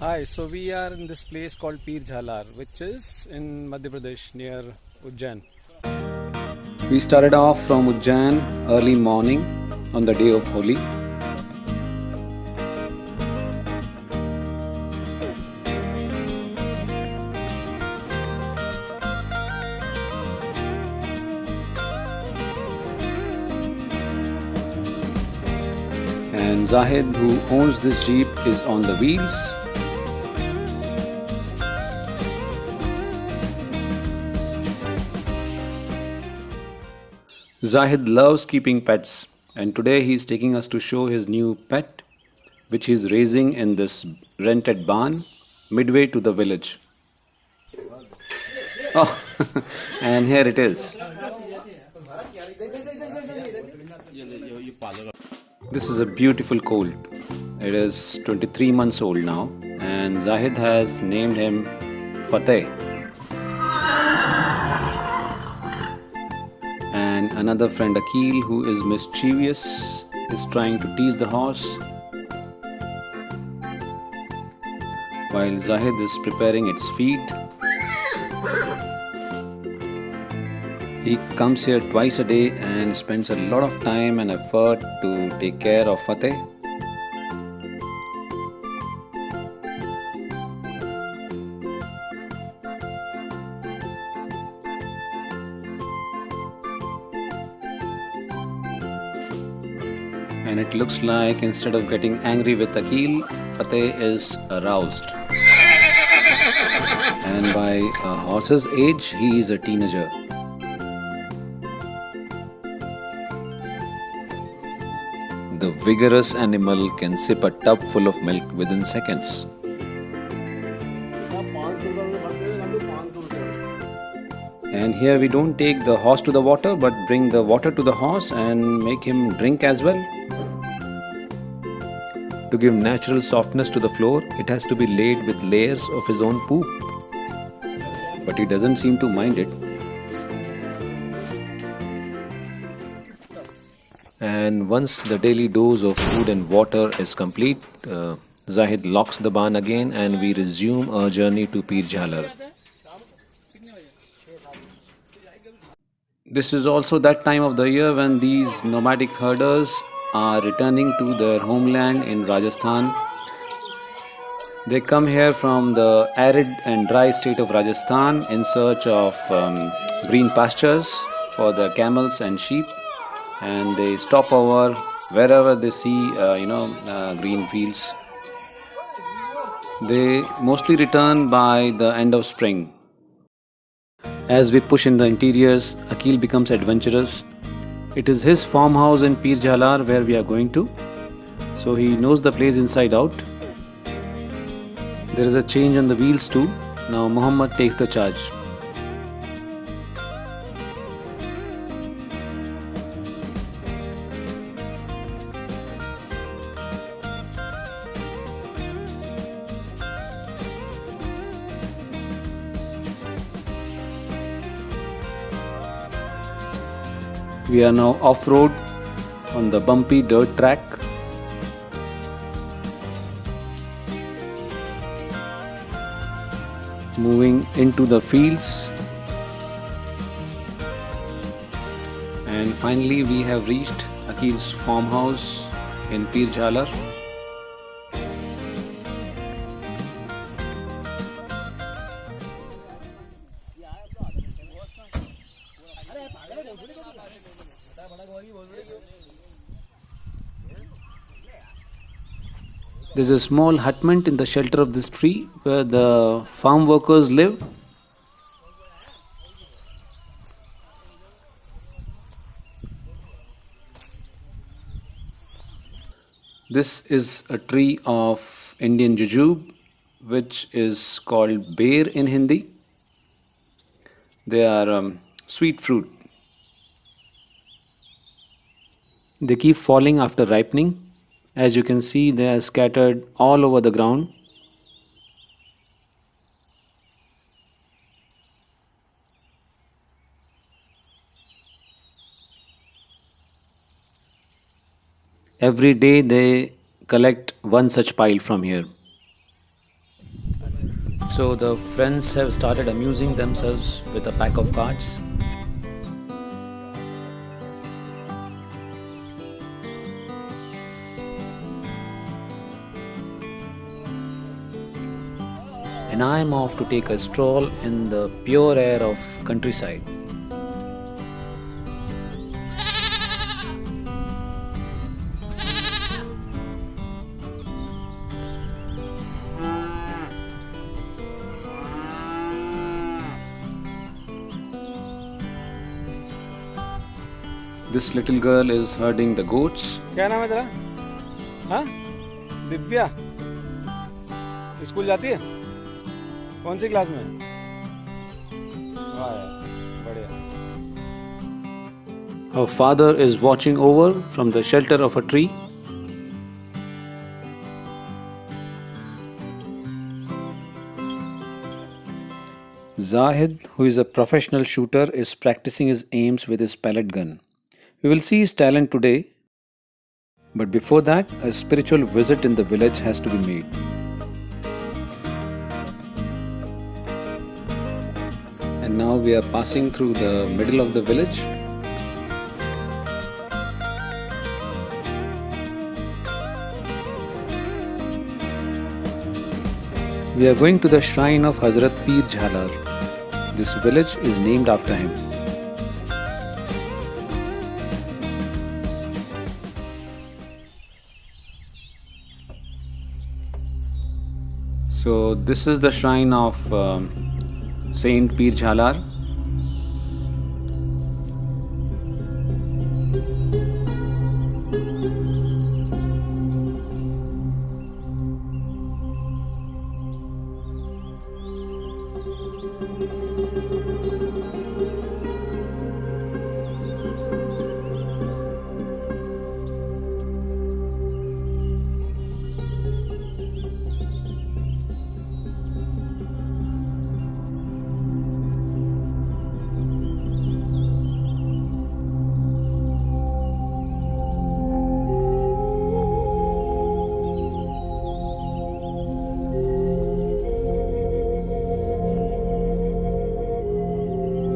Hi, so we are in this place called Pir Jhalar, which is in Madhya Pradesh near Ujjain. We started off from Ujjain early morning on the day of Holi. And Zahid, who owns this Jeep, is on the wheels. Zahid loves keeping pets, and today he is taking us to show his new pet, which he is raising in this rented barn midway to the village. Oh, and here it is. This is a beautiful colt. It is 23 months old now, and Zahid has named him Fateh. And another friend Akil, who is mischievous, is trying to tease the horse while Zahid is preparing its feed. He comes here twice a day and spends a lot of time and effort to take care of Fateh. And it looks like instead of getting angry with Akil, Fateh is aroused. And by a horse's age, he is a teenager. The vigorous animal can sip a tub full of milk within seconds. And here we don't take the horse to the water, but bring the water to the horse and make him drink as well. To give natural softness to the floor, it has to be laid with layers of his own poop. But he doesn't seem to mind it. And once the daily dose of food and water is complete, Zahid locks the barn again and we resume our journey to Pir Jhalar. This is also that time of the year when these nomadic herders are returning to their homeland in Rajasthan. They come here from the arid and dry state of Rajasthan in search of green pastures for the camels and sheep, and they stop over wherever they see green fields. They mostly return by the end of spring. As we push in the interiors, Akil becomes adventurous. It is his farmhouse in Pir Jhalar where we are going to, so he knows the place inside out. There is a change on the wheels too. Now Muhammad takes the charge. We are now off-road on the bumpy dirt track. Moving into the fields. And finally we have reached Akil's farmhouse in Pir Jhalar. There's a small hutment in the shelter of this tree where the farm workers live. This is a tree of Indian jujube, which is called ber in Hindi. They are sweet fruit. They keep falling after ripening. As you can see, they are scattered all over the ground. Every day they collect one such pile from here. So the friends have started amusing themselves with a pack of cards. And I am off to take a stroll in the pure air of countryside. This little girl is herding the goats. क्या नाम है तेरा? हाँ? Divya school जाती है? कौन सी class में? वाह यार, बढ़िया. Her father is watching over from the shelter of a tree. Zahid, who is a professional shooter, is practicing his aims with his pellet gun. We will see his talent today, but before that, a spiritual visit in the village has to be made. And now we are passing through the middle of the village. We are going to the shrine of Hazrat Peer Jhalar. This village is named after him. So this is the shrine of Saint Pir Jhalar.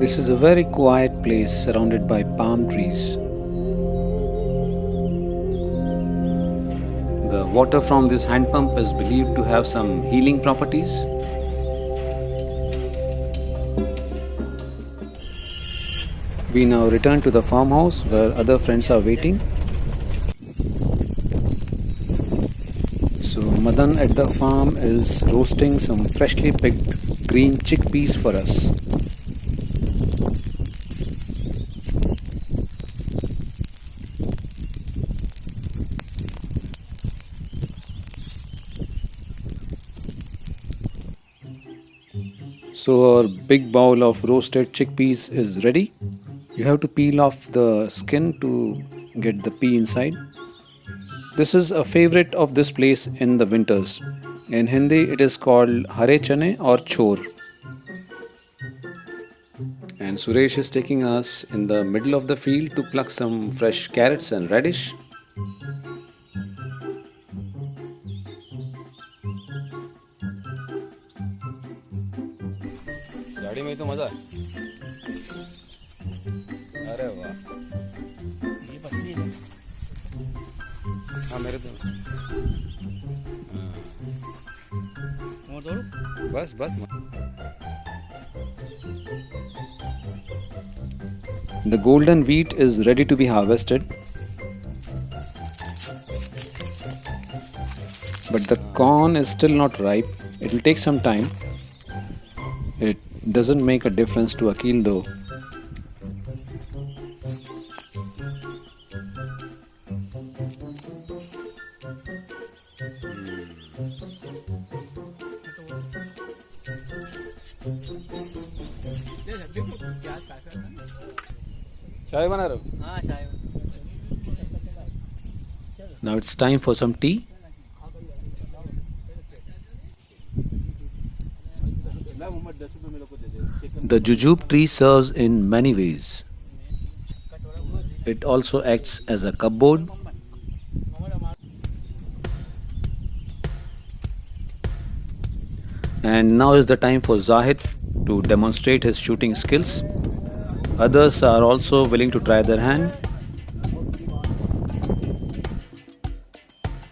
This is a very quiet place surrounded by palm trees. The water from this hand pump is believed to have some healing properties. We now return to the farmhouse where other friends are waiting. So Madan at the farm is roasting some freshly picked green chickpeas for us. So our big bowl of roasted chickpeas is ready. You have to peel off the skin to get the pea inside. This is a favorite of this place in the winters. In Hindi it is called hare chane or chor. And Suresh is taking us in the middle of the field to pluck some fresh carrots and radish. गाड़ी में ही तो मजा है. अरे वाह, ये पत्नी है. हाँ मेरे तो. और जोड़ो. बस बस. The golden wheat is ready to be harvested. But the corn is still not ripe. It will take some time. It doesn't make a difference to Akil though. चाय बना रहे हो? हाँ चाय. Now it's time for some tea. The jujube tree serves in many ways. It also acts as a cupboard. And now is the time for Zahid to demonstrate his shooting skills. Others are also willing to try their hand.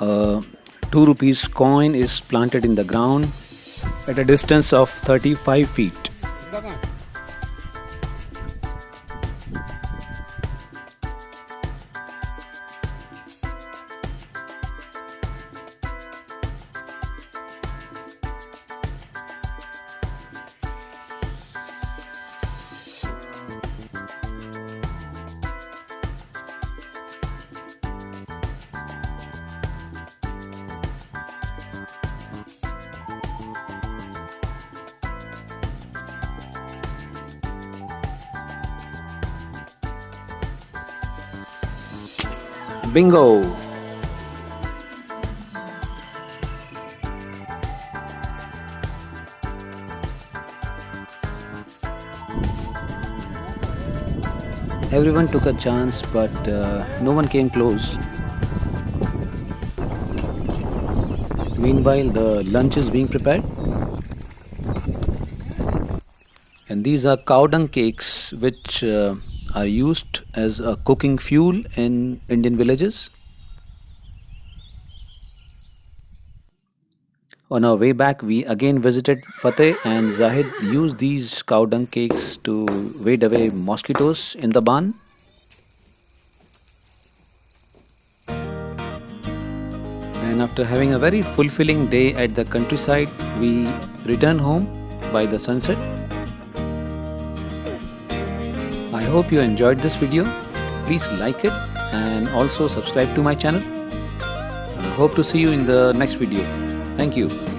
A 2 rupees coin is planted in the ground at a distance of 35 feet. Bingo! Everyone took a chance, but no one came close. Meanwhile, the lunch is being prepared. And these are cow dung cakes, which are used as a cooking fuel in Indian villages. On our way back, we again visited Fateh, and Zahid used these cow dung cakes to wade away mosquitoes in the barn. And after having a very fulfilling day at the countryside, we return home by the sunset. I hope you enjoyed this video. Please like it and also subscribe to my channel. I hope to see you in the next video. Thank you.